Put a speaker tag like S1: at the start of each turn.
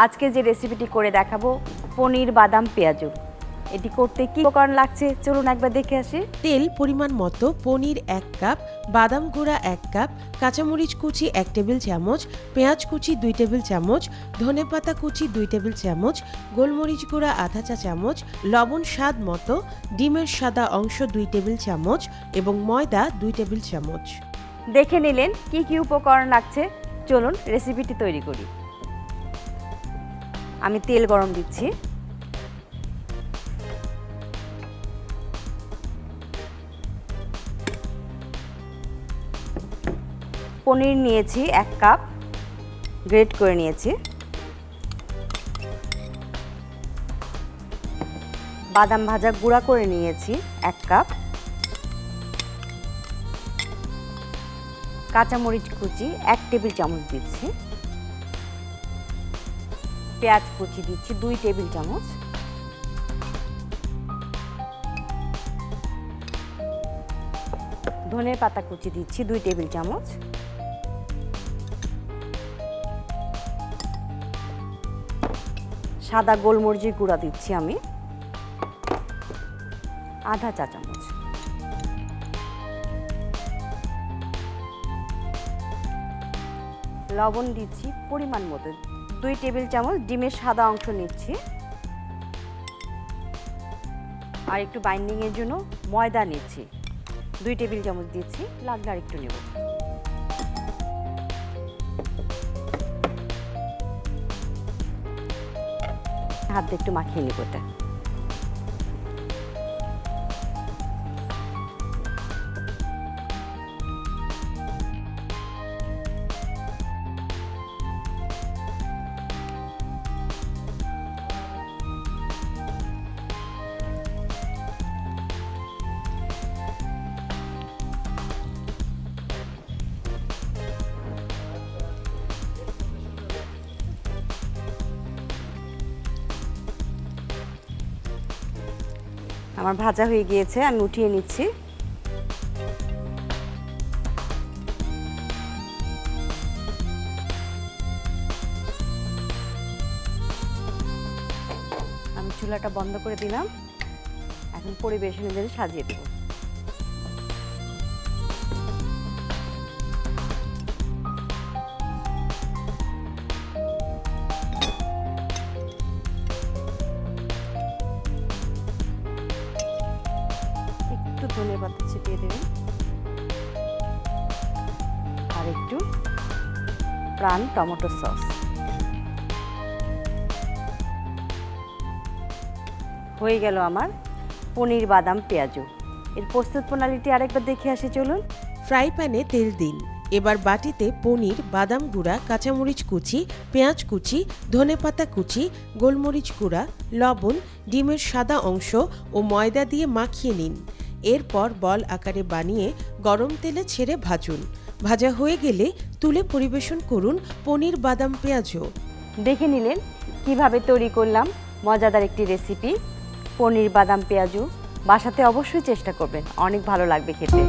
S1: আজকে যে রেসিপিটি করে দেখাবো পনির বাদাম পেঁয়াজু। এটি করতে কি উপকরণ লাগছে চলুন একবার দেখে আসি।
S2: তেল পরিমাণ মতো, পনির 1 কাপ, বাদাম গুঁড়া 1 কাপ, কাঁচামরিচ কুচি 1 টেবিল চামচ, পেঁয়াজ কুচি 2 টেবিল চামচ, ধনেপাতা কুচি 2 টেবিল চামচ, গোলমরিচ গুঁড়া আধা চা চামচ, লবণ স্বাদ মতো, ডিমের সাদা অংশ 2 টেবিল চামচ এবং ময়দা 2 টেবিল চামচ।
S1: দেখে নিলেন কি কি উপকরণ লাগছে, চলুন রেসিপিটি তৈরি করি। আমি তেল গরম দিচ্ছি। পনির নিয়েছি 1 কাপ, গ্রেট করে নিয়েছি। বাদাম ভাজা গুঁড়া করে নিয়েছি 1 কাপ। কাঁচামরিচ কুচি 1 টেবিল চামচ দিচ্ছি। পেঁয়াজ কুচি দিচ্ছি 2 টেবিল চামচ। ধনের পাতা কুচি দিচ্ছি 2 টেবিল চামচ। সাদা গোলমরিচের গুঁড়া দিচ্ছি আমি আধা চা চামচ। লবণ দিচ্ছি পরিমাণ মতো 2 টেবিল চামচ। ডিমের সাদা অংশ নিচ্ছি। আর একটু বাইন্ডিং এর জন্য ময়দা নিচ্ছি 2 টেবিল চামচ দিচ্ছি, লাগলে আর একটু নেব। হাত দিয়ে একটু মাখিয়ে নেব এটা। আমার ভাজা হয়ে গিয়েছে, আমি উঠিয়ে নিচ্ছি। আমি চুলাটা বন্ধ করে দিলাম। এখন পরিবেশনের জন্য সাজিয়ে দেব। ধনেপাতা ছিটিয়ে দেবেন আর একটু প্রাণ টমেটো সস। হয়ে গেল আমার পনির বাদাম পেঁয়াজু। এর প্রস্তুত প্রণালীটি আরেকবার দেখে আসি চলুন।
S2: ফ্রাই প্যানে তেল দিন। এবার বাটিতে পনির, বাদাম গুঁড়া, কাঁচামরিচ কুচি, পেঁয়াজ কুচি, ধনেপাতা কুচি, গোলমরিচ গুঁড়া, লবণ, ডিমের সাদা অংশ ও ময়দা দিয়ে মাখিয়ে নিন। এরপর বল আকারে বানিয়ে গরম তেলে ছেড়ে ভাজুন। ভাজা হয়ে গেলে তুলে পরিবেশন করুন পনির বাদাম পেঁয়াজু।
S1: দেখে নিলেন কিভাবে তৈরি করলাম মজাদার একটি রেসিপি পনির বাদাম পেঁয়াজু। বাসাতে অবশ্যই চেষ্টা করবেন, অনেক ভালো লাগবে খেতে।